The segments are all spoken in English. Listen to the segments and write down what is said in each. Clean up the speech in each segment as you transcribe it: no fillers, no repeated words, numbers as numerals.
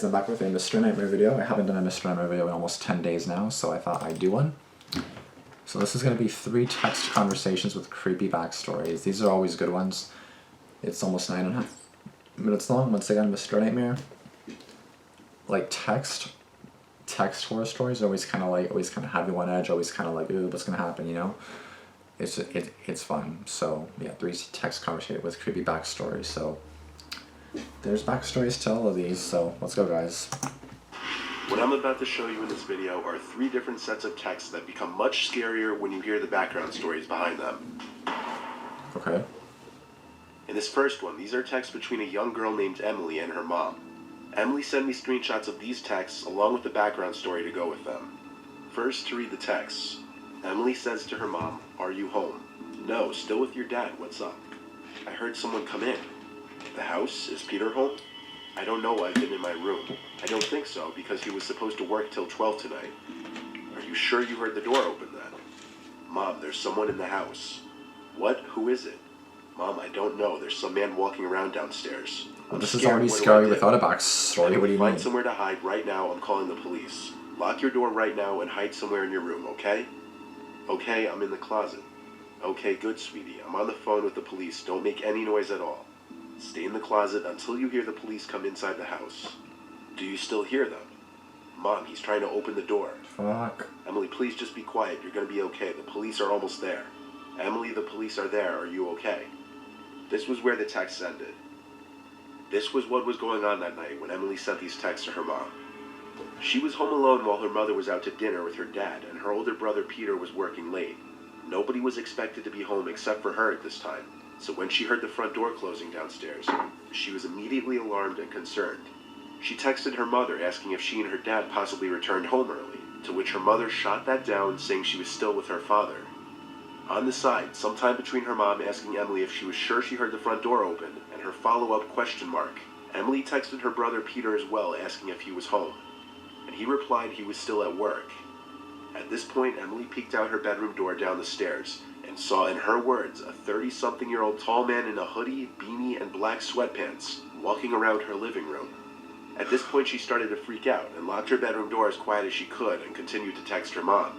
guys, I'm back with a Mystery Nightmare video. I haven't done a Mystery Nightmare video in almost 10 days now, so I thought I'd do one. So this is going to be 3 text conversations with creepy backstories. These are always good ones. It's almost 9.5 minutes long. Once again, Mystery Nightmare. Like text horror stories are always kind of have you on edge, always kind of like, ooh, what's going to happen, you know? It's fun. So yeah, 3 text conversations with creepy backstories. So there's backstories to all of these, so let's go, guys. What I'm about to show you in this video are 3 different sets of texts that become much scarier when you hear the background stories behind them. Okay. In this first one, these are texts between a young girl named Emily and her mom. Emily sent me screenshots of these texts along with the background story to go with them. First, to read the texts. Emily says to her mom, "Are you home?" "No, still with your dad. What's up?" "I heard someone come in." "The house? Is Peter home?" "I don't know. I've been in my room." "I don't think so, because he was supposed to work till 12 tonight." "Are you sure you heard the door open then?" "Mom, there's someone in the house." "What? Who is it?" "Mom, I don't know. There's some man walking around downstairs." Well, this is already scary without a backstory. What do you mean? Find somewhere to hide right now. I'm calling the police. Lock your door right now and hide somewhere in your room, okay? "Okay, I'm in the closet." "Okay, good, sweetie. I'm on the phone with the police. Don't make any noise at all. Stay in the closet until you hear the police come inside the house." "Do you still hear them?" "Mom, he's trying to open the door." Fuck. "Emily, please just be quiet. You're gonna be okay. The police are almost there." "Emily, the police are there. Are you okay?" This was where the texts ended. This was what was going on that night when Emily sent these texts to her mom. She was home alone while her mother was out to dinner with her dad, and her older brother Peter was working late. Nobody was expected to be home except for her at this time, so when she heard the front door closing downstairs, she was immediately alarmed and concerned. She texted her mother asking if she and her dad possibly returned home early, to which her mother shot that down, saying she was still with her father. On the side, sometime between her mom asking Emily if she was sure she heard the front door open and her follow-up question mark, Emily texted her brother Peter as well asking if he was home, and he replied he was still at work. At this point, Emily peeked out her bedroom door down the stairs and saw, in her words, a 30-something-year-old tall man in a hoodie, beanie, and black sweatpants walking around her living room. At this point, she started to freak out and locked her bedroom door as quiet as she could and continued to text her mom.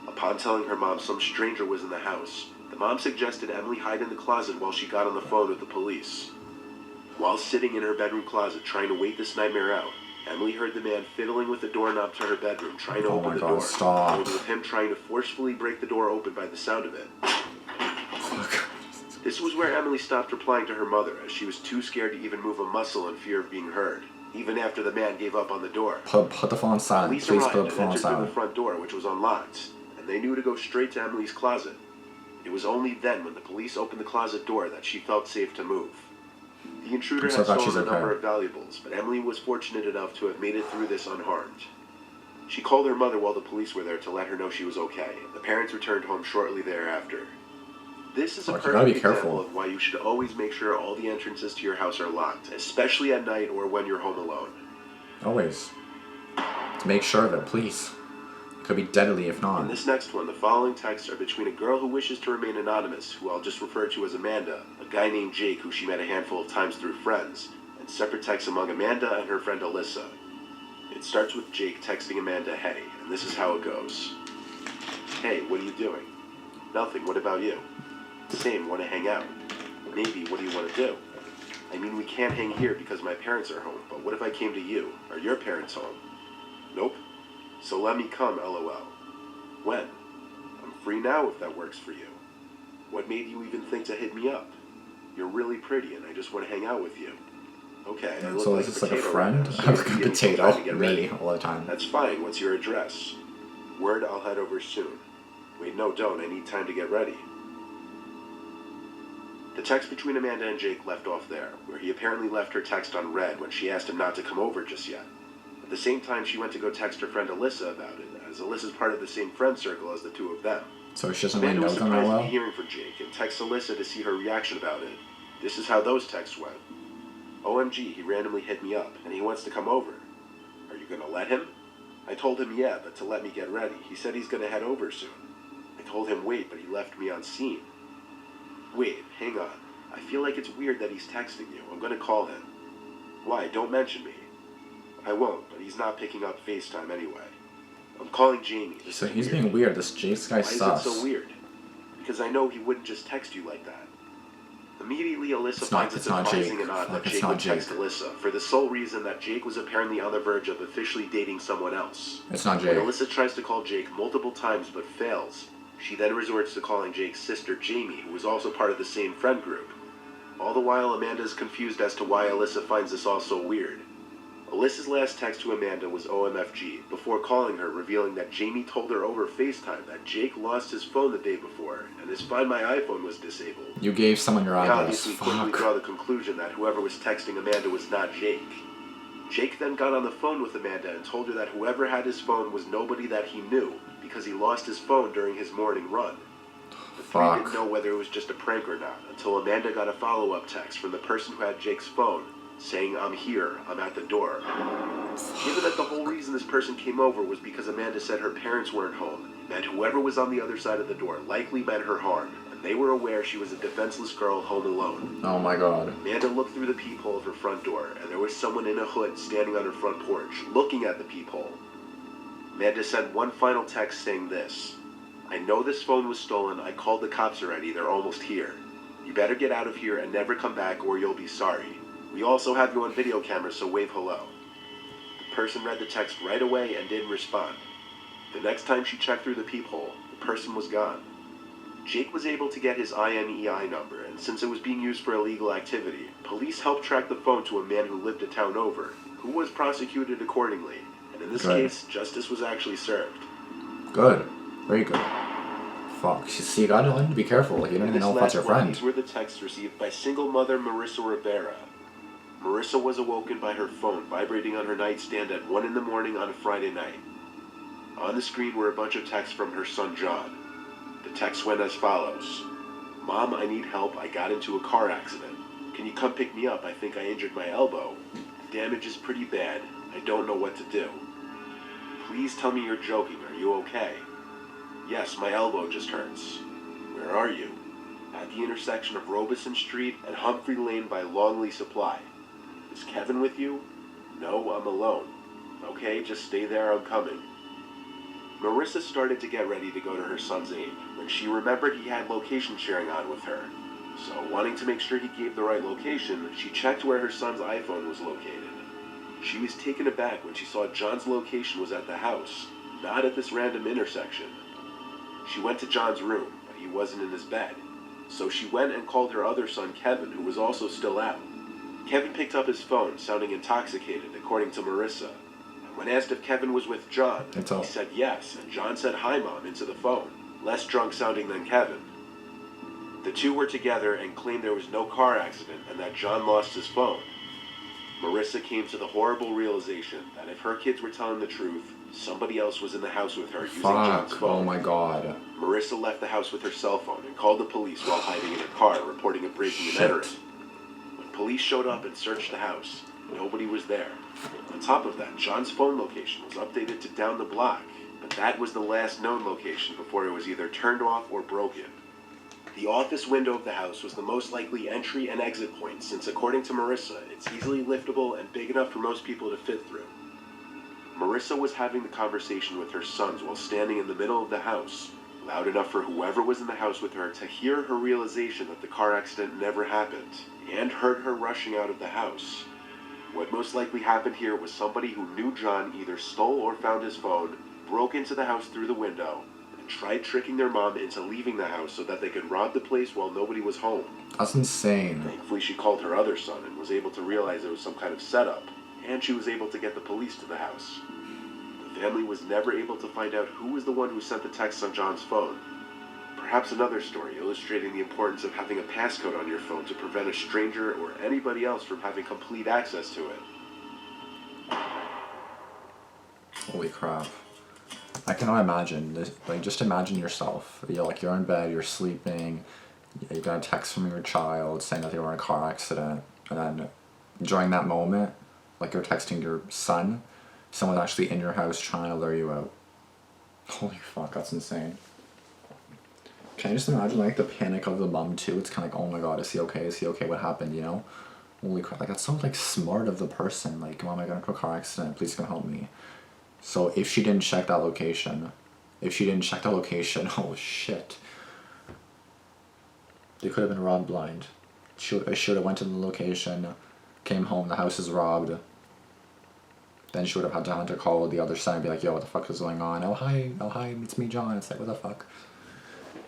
Upon telling her mom some stranger was in the house, the mom suggested Emily hide in the closet while she got on the phone with the police. While sitting in her bedroom closet trying to wait this nightmare out, Emily heard the man fiddling with the doorknob to her bedroom, trying to open the door. Stop. And with him trying to forcefully break the door open by the sound of it. Fuck. This was where Emily stopped replying to her mother, as she was too scared to even move a muscle in fear of being heard, even after the man gave up on the door. Put the phone on silent. Police Please arrived put the and phone on entered through the silent. front door, which was unlocked, and they knew to go straight to Emily's closet. It was only then, when the police opened the closet door, that she felt safe to move. The intruder had stolen a number of valuables, but Emily was fortunate enough to have made it through this unharmed. She called her mother while the police were there to let her know she was okay. The parents returned home shortly thereafter. This is a perfect example of why you should always make sure all the entrances to your house are locked, especially at night or when you're home alone. Always. To make sure of it, please. It could be deadly if not. In this next one, the following texts are between a girl who wishes to remain anonymous, who I'll just refer to as Amanda, a guy named Jake who she met a handful of times through friends, and separate texts among Amanda and her friend Alyssa. It starts with Jake texting Amanda, "Hey," and this is how it goes. "Hey, what are you doing?" "Nothing, what about you?" "Same, want to hang out." "Maybe, what do you want to do?" "I mean, we can't hang here because my parents are home, but what if I came to you? Are your parents home?" "Nope." "So let me come, LOL." "When?" "I'm free now if that works for you." "What made you even think to hit me up?" "You're really pretty and I just want to hang out with you." "Okay, I look so like is this a like a potato friend? right now, so I was like a maybe I'm potato, trying to get me, ready." all the time. "That's fine, what's your address?" "Word, I'll head over soon." "Wait, no, don't, I need time to get ready." The text between Amanda and Jake left off there, where he apparently left her text unread when she asked him not to come over just yet. At the same time, she went to go text her friend Alyssa about it, as Alyssa's part of the same friend circle as the two of them. So she doesn't really Amanda know was them that surprised to well? be hearing from Jake and texts Alyssa to see her reaction about it. This is how those texts went. "OMG, he randomly hit me up, and he wants to come over. Are you gonna let him?" I told him yeah, but to let me get ready. He said he's gonna head over soon. I told him wait, but he left me on scene. Wait, hang on. I feel like it's weird that he's texting you. I'm gonna call him. Why? Don't mention me. I won't, but he's not picking up FaceTime anyway. I'm calling Jamie. So he's being weird. This Jace guy sus. Why is it so weird? Because I know he wouldn't just text you like that. Immediately, Alyssa finds it surprising and odd that Jake would text Alyssa for the sole reason that Jake was apparently on the verge of officially dating someone else. It's not Jake. When Alyssa tries to call Jake multiple times but fails, she then resorts to calling Jake's sister Jamie, who is also part of the same friend group. All the while, Amanda is confused as to why Alyssa finds this all so weird. Alyssa's last text to Amanda was OMFG, before calling her, revealing that Jamie told her over FaceTime that Jake lost his phone the day before, and his Find My iPhone was disabled. You gave someone your address. Obviously quickly draw the conclusion that whoever was texting Amanda was not Jake. Jake then got on the phone with Amanda and told her that whoever had his phone was nobody that he knew, because he lost his phone during his morning run. The three didn't know whether it was just a prank or not, until Amanda got a follow-up text from the person who had Jake's phone, saying, "I'm here, I'm at the door." Given that the whole reason this person came over was because Amanda said her parents weren't home, that whoever was on the other side of the door likely meant her harm, and they were aware she was a defenseless girl home alone. Oh my god. Amanda looked through the peephole of her front door, and there was someone in a hood standing on her front porch, looking at the peephole. Amanda sent one final text saying this: "I know this phone was stolen, I called the cops already, they're almost here. You better get out of here and never come back or you'll be sorry. We also have you on video camera, so wave hello." The person read the text right away and didn't respond. The next time she checked through the peephole, the person was gone. Jake was able to get his IMEI number, and since it was being used for illegal activity, police helped track the phone to a man who lived a town over, who was prosecuted accordingly, and in this case, justice was actually served. Good. Very good. Fuck. See, you gotta learn to be careful. Like, you don't even know if that's your friend. These were the texts received by single mother Marissa Rivera. Marissa was awoken by her phone vibrating on her nightstand at 1 in the morning on a Friday night. On the screen were a bunch of texts from her son John. The text went as follows: "Mom, I need help. I got into a car accident. Can you come pick me up? I think I injured my elbow. The damage is pretty bad. I don't know what to do. Please tell me you're joking. Are you okay? Yes, my elbow just hurts. Where are you? At the intersection of Robeson Street and Humphrey Lane by Longley Supply. Is Kevin with you? No, I'm alone. Okay, just stay there, I'm coming." Marissa started to get ready to go to her son's aid when she remembered he had location sharing on with her. So, wanting to make sure he gave the right location, she checked where her son's iPhone was located. She was taken aback when she saw John's location was at the house, not at this random intersection. She went to John's room, but he wasn't in his bed. So she went and called her other son Kevin, who was also still out. Kevin picked up his phone, sounding intoxicated, according to Marissa. And when asked if Kevin was with John, he said yes, and John said "Hi, Mom" into the phone, less drunk sounding than Kevin. The two were together and claimed there was no car accident and that John lost his phone. Marissa came to the horrible realization that if her kids were telling the truth, somebody else was in the house with her using John's phone. Oh my god. Marissa left the house with her cell phone and called the police while hiding in her car, reporting a breaking and entering. Police showed up and searched the house. Nobody was there. On top of that, John's phone location was updated to down the block, but that was the last known location before it was either turned off or broken. The office window of the house was the most likely entry and exit point since, according to Marissa, it's easily liftable and big enough for most people to fit through. Marissa was having the conversation with her sons while standing in the middle of the house, loud enough for whoever was in the house with her to hear her realization that the car accident never happened, and heard her rushing out of the house. What most likely happened here was somebody who knew John either stole or found his phone, broke into the house through the window, and tried tricking their mom into leaving the house so that they could rob the place while nobody was home. That's insane. Thankfully, she called her other son and was able to realize it was some kind of setup, and she was able to get the police to the house. The family was never able to find out who was the one who sent the text on John's phone. Perhaps another story illustrating the importance of having a passcode on your phone to prevent a stranger or anybody else from having complete access to it. Holy crap. I cannot imagine this. Like, just imagine yourself. You're in bed, you're sleeping, you got a text from your child saying that they were in a car accident, and then during that moment, like you're texting your son, someone's actually in your house trying to lure you out. Holy fuck, that's insane. Can you just imagine, like, the panic of the mom, too? It's kind of like, oh my god, is he okay? Is he okay? What happened, you know? Holy crap, like that's so like smart of the person. Like, Mom, I got into a car accident, please come help me. So if she didn't check that location, oh shit. They could have been robbed blind. I should have went to the location, came home, the house is robbed. Then she would have had to call the other side and be like, yo, what the fuck is going on? Oh hi, it's me, John. It's like, what the fuck?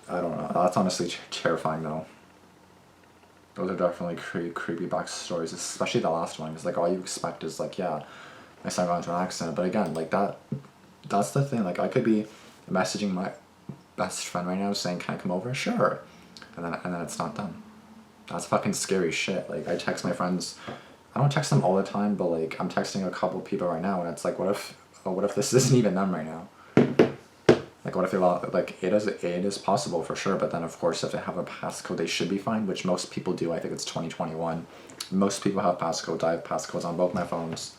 I don't know. That's honestly terrifying though. Those are definitely creepy backstories, especially the last one. Because like all you expect is like, yeah, my son got into an accident. But again, like that's the thing. Like I could be messaging my best friend right now saying, can I come over? Sure. And then it's not done. That's fucking scary shit. Like I text my friends. I don't text them all the time, but like I'm texting a couple people right now, and it's like, what if this isn't even them right now? Like what if they like it is possible for sure, but then of course if they have a passcode they should be fine, which most people do. I think it's 2021. Most people have passcodes. I have passcodes on both my phones,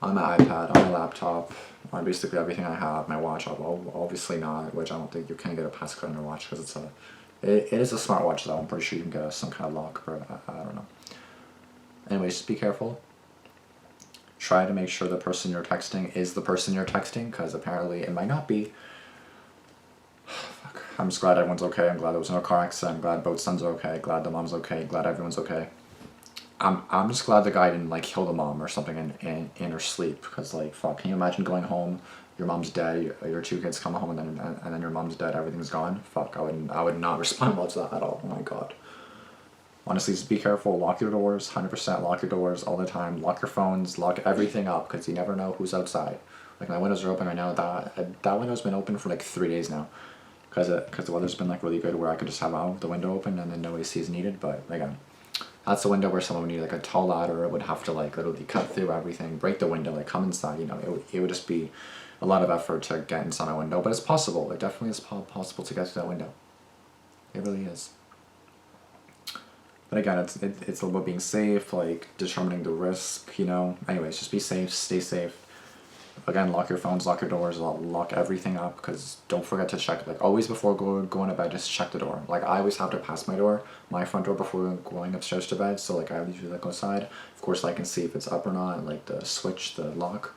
on my iPad, on my laptop, on basically everything I have. My watch, obviously not, which I don't think you can get a passcode on your watch because it is a smartwatch though. I'm pretty sure you can get some kind of lock, but I don't know. Anyways, just be careful. Try to make sure the person you're texting is the person you're texting, because apparently it might not be. Fuck. I'm just glad everyone's okay. I'm glad there was no car accident. I'm glad both sons are okay. Glad the mom's okay. Glad everyone's okay. I'm just glad the guy didn't like kill the mom or something in her sleep, because like fuck, can you imagine going home, your mom's dead, your two kids come home and then your mom's dead, everything's gone? Fuck, I would not respond well to that at all. Oh my god. Honestly, just be careful. Lock your doors, 100% lock your doors all the time. Lock your phones, lock everything up, because you never know who's outside. Like my windows are open right now. That window's been open for like 3 days now, because the weather's been like really good, where I could just have the window open and then no AC is needed. But again, that's the window where someone would need like a tall ladder. It would have to like literally cut through everything, break the window, like come inside. You know, it would just be a lot of effort to get inside my window. But it's possible. It definitely is possible to get to that window. It really is. But again, it's a little bit being safe, like determining the risk, you know. Anyways, just be safe, stay safe. Again, lock your phones, lock your doors, lock everything up, because don't forget to check, like always before going to bed, just check the door. Like I always have to pass my front door before going upstairs to bed, so like I usually like go outside. Of course I can see if it's up or not, and like the switch, the lock.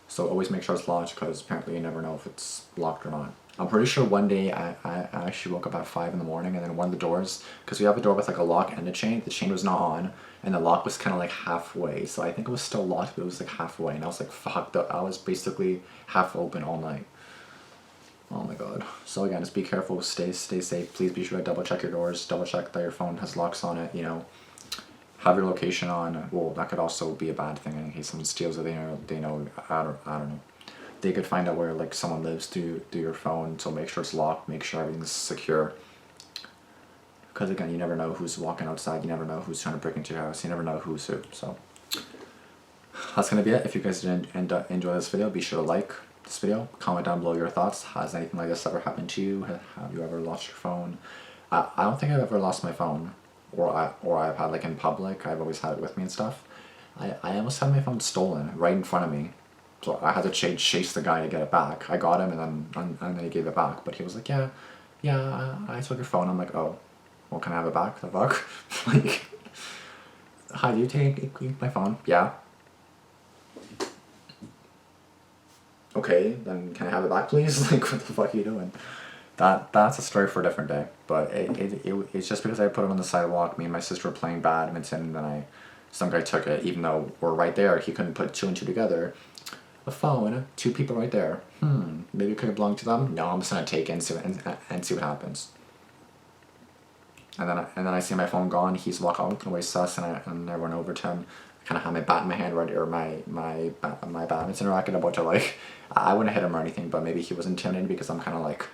So always make sure it's locked, because apparently you never know if it's locked or not. I'm pretty sure one day I actually woke up at 5 in the morning, and then one of the doors, because we have a door with like a lock and a chain, the chain was not on, and the lock was kind of like halfway, so I think it was still locked, but it was like halfway, and I was like, fuck, I was basically half open all night. Oh my god. So again, just be careful, stay safe, please be sure to double check your doors, double check that your phone has locks on it, you know. Have your location on. Well, that could also be a bad thing in case someone steals it, they know, I don't know. They could find out where like someone lives through your phone, so make sure it's locked, make sure everything's secure. Because again, you never know who's walking outside, you never know who's trying to break into your house, you never know who's who. So that's gonna be it. If you guys did enjoy this video, be sure to like this video, comment down below your thoughts. Has anything like this ever happened to you? Have you ever lost your phone? I don't think I've ever lost my phone, or I've had like in public. I've always had it with me and stuff. I almost had my phone stolen right in front of me. So I had to chase the guy to get it back. I got him, and then he gave it back. But he was like, yeah, I took your phone. I'm like, oh, well, can I have it back? The fuck? Like, how do you take my phone? Yeah. Okay, then can I have it back, please? Like, what the fuck are you doing? That's a story for a different day. But it's just because I put it on the sidewalk. Me and my sister were playing badminton, and then some guy took it, even though we're right there. He couldn't put two and two together. A phone, two people right there. Maybe it could have belonged to them. No, I'm just gonna take it and see what happens. And then I see my phone gone. He's walking away sus, and I run over to him. I kind of have my bat in my hand, or my badminton racket, about to like. I wouldn't hit him or anything, but maybe he was intimidated because I'm kind of like.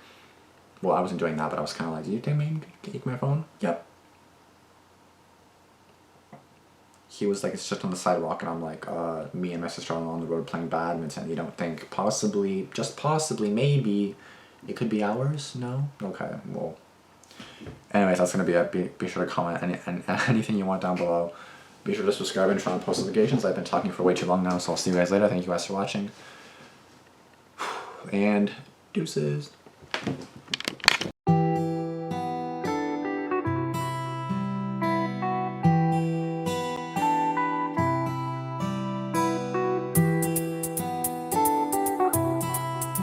Well, I wasn't doing that, but I was kind of like, "Do you think me take my phone?" Yep. He was like, it's just on the sidewalk, and I'm like, me and my sister are on the road playing badminton. You don't think possibly, just possibly, maybe, it could be ours? No? Okay, well. Anyways, that's going to be it. Be sure to comment and anything you want down below. Be sure to subscribe and turn on post notifications. I've been talking for way too long now, so I'll see you guys later. Thank you guys for watching. And deuces.